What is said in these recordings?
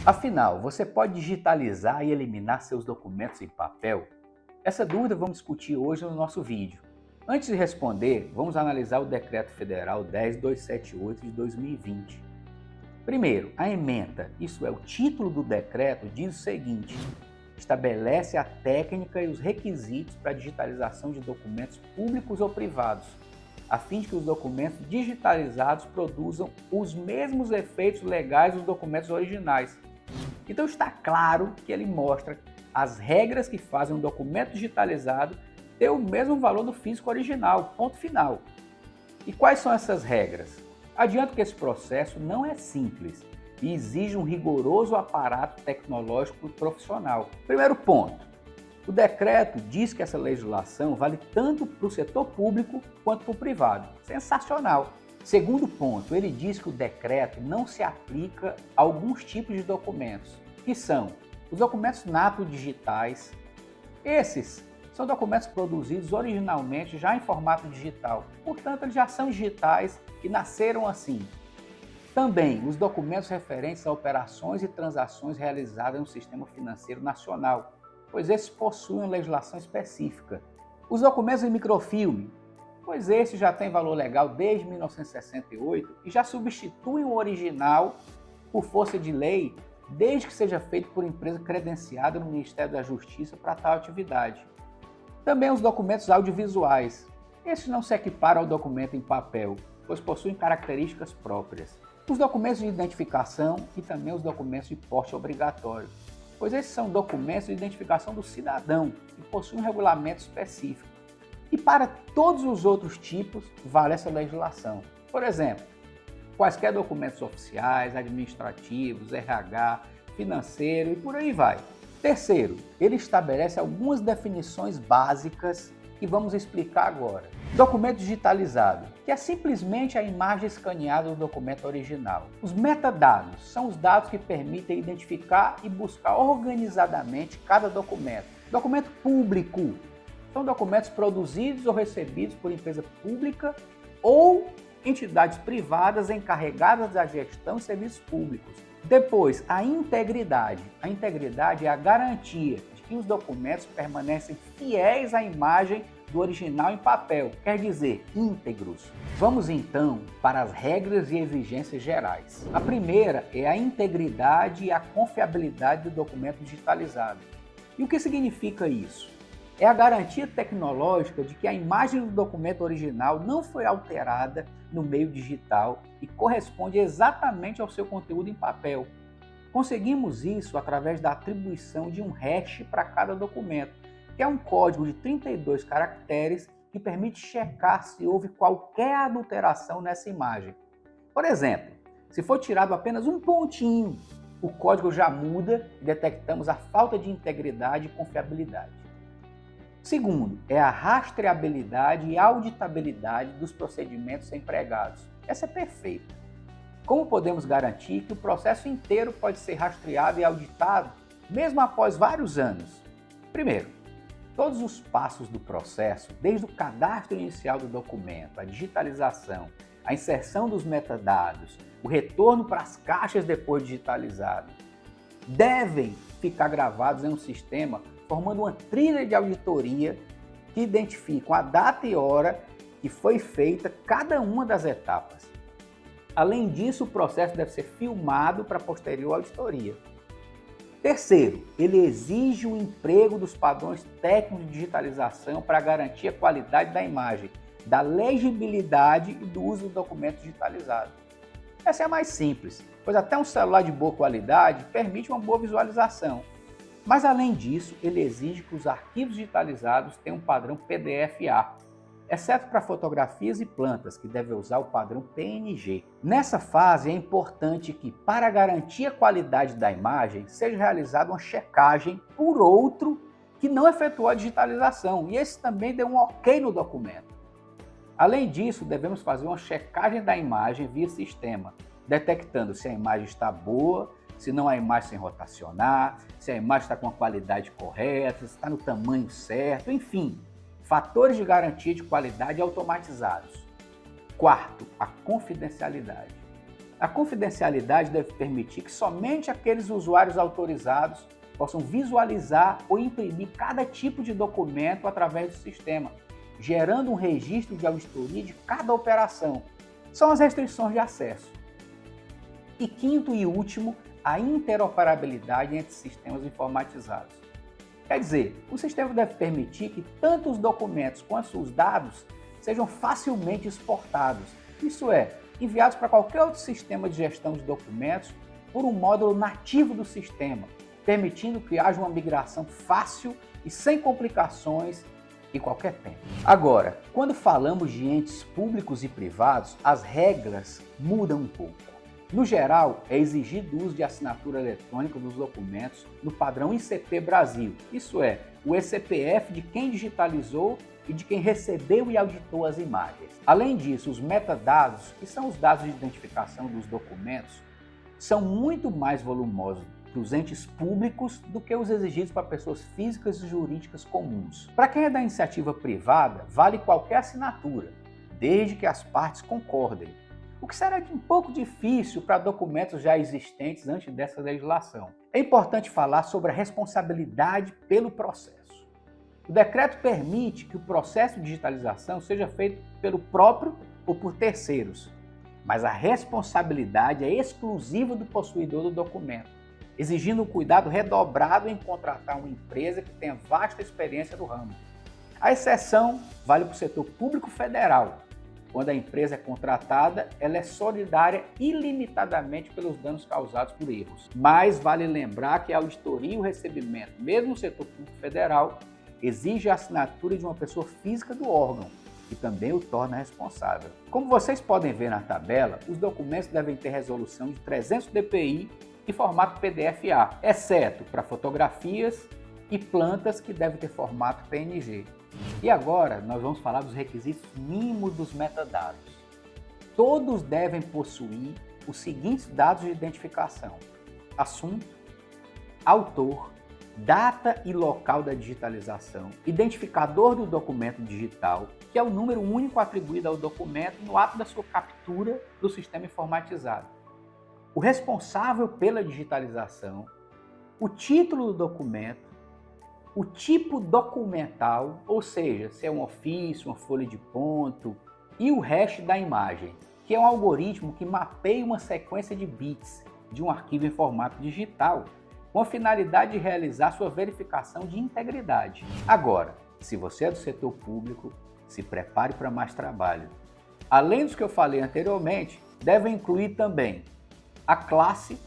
Afinal, você pode digitalizar e eliminar seus documentos em papel? Essa dúvida vamos discutir hoje no nosso vídeo. Antes de responder, vamos analisar o Decreto Federal 10278 de 2020. Primeiro, a ementa, isso é, o título do decreto, diz o seguinte: estabelece a técnica e os requisitos para a digitalização de documentos públicos ou privados, a fim de que os documentos digitalizados produzam os mesmos efeitos legais dos documentos originais. Então está claro que ele mostra as regras que fazem um documento digitalizado ter o mesmo valor do físico original, ponto final. E quais são essas regras? Adianto que esse processo não é simples e exige um rigoroso aparato tecnológico e profissional. Primeiro ponto, o decreto diz que essa legislação vale tanto para o setor público quanto para o privado. Sensacional! Segundo ponto, ele diz que o decreto não se aplica a alguns tipos de documentos, que são os documentos nato digitais. Esses são documentos produzidos originalmente já em formato digital, portanto eles já são digitais e nasceram assim. Também os documentos referentes a operações e transações realizadas no Sistema Financeiro Nacional, pois esses possuem uma legislação específica. Os documentos em microfilme, pois esse já tem valor legal desde 1968 e já substituem o original por força de lei, desde que seja feito por empresa credenciada no Ministério da Justiça para tal atividade. Também os documentos audiovisuais. Esses não se equiparam ao documento em papel, pois possuem características próprias. Os documentos de identificação e também os documentos de porte obrigatório, pois esses são documentos de identificação do cidadão e possuem um regulamento específico. E para todos os outros tipos, vale essa legislação. Por exemplo, quaisquer documentos oficiais, administrativos, RH, financeiro e por aí vai. Terceiro, ele estabelece algumas definições básicas que vamos explicar agora. Documento digitalizado, que é simplesmente a imagem escaneada do documento original. Os metadados são os dados que permitem identificar e buscar organizadamente cada documento. Documento público são documentos produzidos ou recebidos por empresa pública ou entidades privadas encarregadas da gestão de serviços públicos. Depois, a integridade. A integridade é a garantia de que os documentos permanecem fiéis à imagem do original em papel, quer dizer, íntegros. Vamos então para as regras e exigências gerais. A primeira é a integridade e a confiabilidade do documento digitalizado. E o que significa isso? É a garantia tecnológica de que a imagem do documento original não foi alterada no meio digital e corresponde exatamente ao seu conteúdo em papel. Conseguimos isso através da atribuição de um hash para cada documento, que é um código de 32 caracteres que permite checar se houve qualquer adulteração nessa imagem. Por exemplo, se for tirado apenas um pontinho, o código já muda e detectamos a falta de integridade e confiabilidade. Segundo, é a rastreabilidade e auditabilidade dos procedimentos empregados. Essa é perfeita. Como podemos garantir que o processo inteiro pode ser rastreado e auditado, mesmo após vários anos? Primeiro, todos os passos do processo, desde o cadastro inicial do documento, a digitalização, a inserção dos metadados, o retorno para as caixas depois digitalizado, devem ficar gravados em um sistema formando uma trilha de auditoria que identifica a data e hora que foi feita cada uma das etapas. Além disso, o processo deve ser filmado para posterior auditoria. Terceiro, ele exige o emprego dos padrões técnicos de digitalização para garantir a qualidade da imagem, da legibilidade e do uso do documento digitalizado. Essa é a mais simples, pois até um celular de boa qualidade permite uma boa visualização. Mas além disso, ele exige que os arquivos digitalizados tenham um padrão PDF-A, exceto para fotografias e plantas, que devem usar o padrão PNG. Nessa fase é importante que, para garantir a qualidade da imagem, seja realizada uma checagem por outro que não efetuou a digitalização, e esse também deu um OK no documento. Além disso, devemos fazer uma checagem da imagem via sistema, detectando se a imagem está boa, se não a imagem sem rotacionar, se a imagem está com a qualidade correta, se está no tamanho certo, enfim, fatores de garantia de qualidade automatizados. Quarto, a confidencialidade. A confidencialidade deve permitir que somente aqueles usuários autorizados possam visualizar ou imprimir cada tipo de documento através do sistema, gerando um registro de auditoria de cada operação. São as restrições de acesso. E quinto e último, a interoperabilidade entre sistemas informatizados. Quer dizer, o sistema deve permitir que tanto os documentos quanto os dados sejam facilmente exportados, isso é, enviados para qualquer outro sistema de gestão de documentos por um módulo nativo do sistema, permitindo que haja uma migração fácil e sem complicações em qualquer tempo. Agora, quando falamos de entes públicos e privados, as regras mudam um pouco. No geral, é exigido o uso de assinatura eletrônica dos documentos no padrão ICP Brasil, isso é, o ECPF de quem digitalizou e de quem recebeu e auditou as imagens. Além disso, os metadados, que são os dados de identificação dos documentos, são muito mais volumosos para os entes públicos do que os exigidos para pessoas físicas e jurídicas comuns. Para quem é da iniciativa privada, vale qualquer assinatura, desde que as partes concordem, o que será um pouco difícil para documentos já existentes antes dessa legislação. É importante falar sobre a responsabilidade pelo processo. O decreto permite que o processo de digitalização seja feito pelo próprio ou por terceiros, mas a responsabilidade é exclusiva do possuidor do documento, exigindo um cuidado redobrado em contratar uma empresa que tenha vasta experiência no ramo. A exceção vale para o setor público federal. Quando a empresa é contratada, ela é solidária ilimitadamente pelos danos causados por erros. Mas vale lembrar que a auditoria e o recebimento, mesmo no setor público federal, exige a assinatura de uma pessoa física do órgão, que também o torna responsável. Como vocês podem ver na tabela, os documentos devem ter resolução de 300 dpi e formato PDF-A, exceto para fotografias e plantas que devem ter formato PNG. E agora nós vamos falar dos requisitos mínimos dos metadados. Todos devem possuir os seguintes dados de identificação: assunto, autor, data e local da digitalização, identificador do documento digital, que é o número único atribuído ao documento no ato da sua captura do sistema informatizado, o responsável pela digitalização, o título do documento, o tipo documental, ou seja, se é um ofício, uma folha de ponto, e o hash da imagem, que é um algoritmo que mapeia uma sequência de bits de um arquivo em formato digital, com a finalidade de realizar sua verificação de integridade. Agora, se você é do setor público, se prepare para mais trabalho. Além dos que eu falei anteriormente, deve incluir também a classe,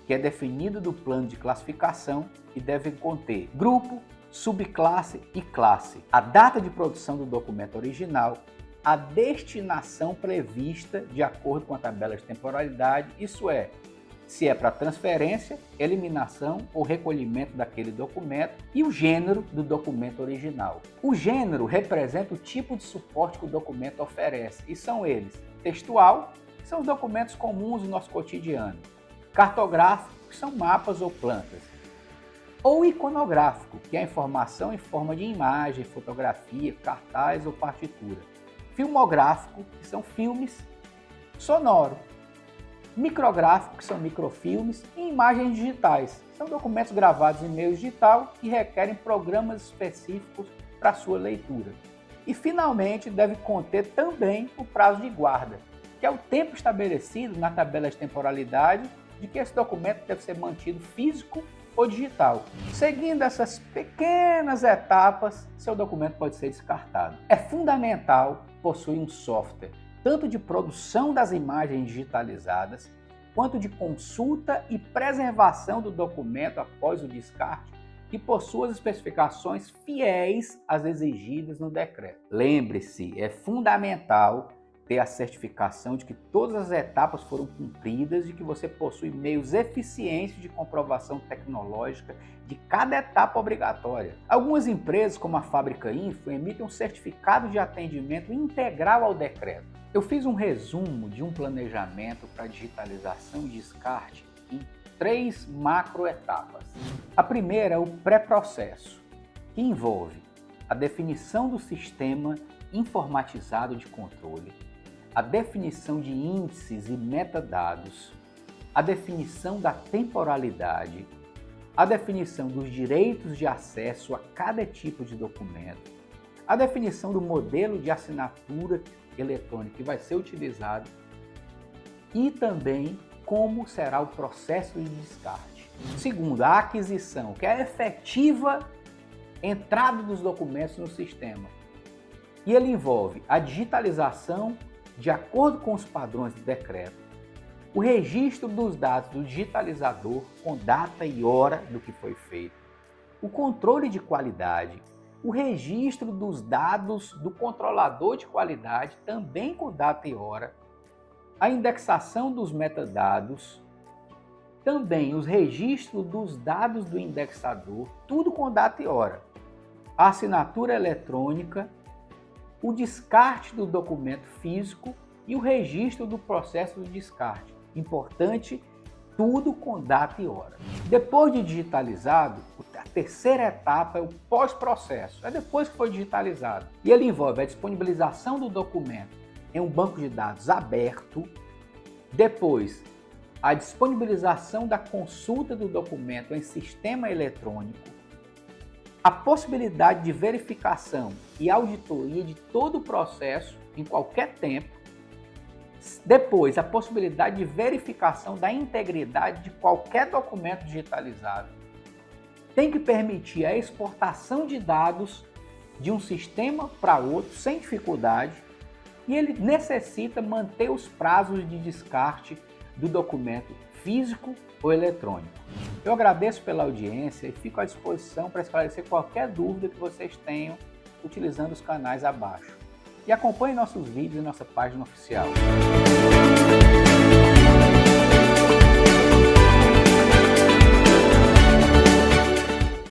que é definido do plano de classificação e deve conter grupo, subclasse e classe, a data de produção do documento original, a destinação prevista de acordo com a tabela de temporalidade, isso é, se é para transferência, eliminação ou recolhimento daquele documento, e o gênero do documento original. O gênero representa o tipo de suporte que o documento oferece, e são eles: textual, que são os documentos comuns do nosso cotidiano; cartográfico, que são mapas ou plantas; ou iconográfico, que é a informação em forma de imagem, fotografia, cartaz ou partitura; filmográfico, que são filmes; sonoro; micrográfico, que são microfilmes; e imagens digitais, são documentos gravados em meio digital que requerem programas específicos para sua leitura. E finalmente deve conter também o prazo de guarda, que é o tempo estabelecido na tabela de temporalidade de que esse documento deve ser mantido físico ou digital. Seguindo essas pequenas etapas, seu documento pode ser descartado. É fundamental possuir um software, tanto de produção das imagens digitalizadas, quanto de consulta e preservação do documento após o descarte, que possua as especificações fiéis às exigidas no decreto. Lembre-se, é fundamental ter a certificação de que todas as etapas foram cumpridas e que você possui meios eficientes de comprovação tecnológica de cada etapa obrigatória. Algumas empresas, como a Fábrica Info, emitem um certificado de atendimento integral ao decreto. Eu fiz um resumo de um planejamento para digitalização e descarte em 3 macroetapas. A primeira é o pré-processo, que envolve a definição do sistema informatizado de controle, a definição de índices e metadados, a definição da temporalidade, a definição dos direitos de acesso a cada tipo de documento, a definição do modelo de assinatura eletrônica que vai ser utilizado e também como será o processo de descarte. Segundo, a aquisição, que é a efetiva entrada dos documentos no sistema. E ele envolve a digitalização de acordo com os padrões do decreto, o registro dos dados do digitalizador com data e hora do que foi feito, o controle de qualidade, o registro dos dados do controlador de qualidade também com data e hora, a indexação dos metadados, também os registros dos dados do indexador, tudo com data e hora, a assinatura eletrônica, o descarte do documento físico e o registro do processo de descarte. Importante, tudo com data e hora. Depois de digitalizado, a terceira etapa é o pós-processo. É depois que foi digitalizado. E ele envolve a disponibilização do documento em um banco de dados aberto. Depois, a disponibilização da consulta do documento em sistema eletrônico. A possibilidade de verificação e auditoria de todo o processo em qualquer tempo. Depois, a possibilidade de verificação da integridade de qualquer documento digitalizado. Tem que permitir a exportação de dados de um sistema para outro sem dificuldade e ele necessita manter os prazos de descarte do documento físico ou eletrônico. Eu agradeço pela audiência e fico à disposição para esclarecer qualquer dúvida que vocês tenham utilizando os canais abaixo. E acompanhe nossos vídeos em nossa página oficial.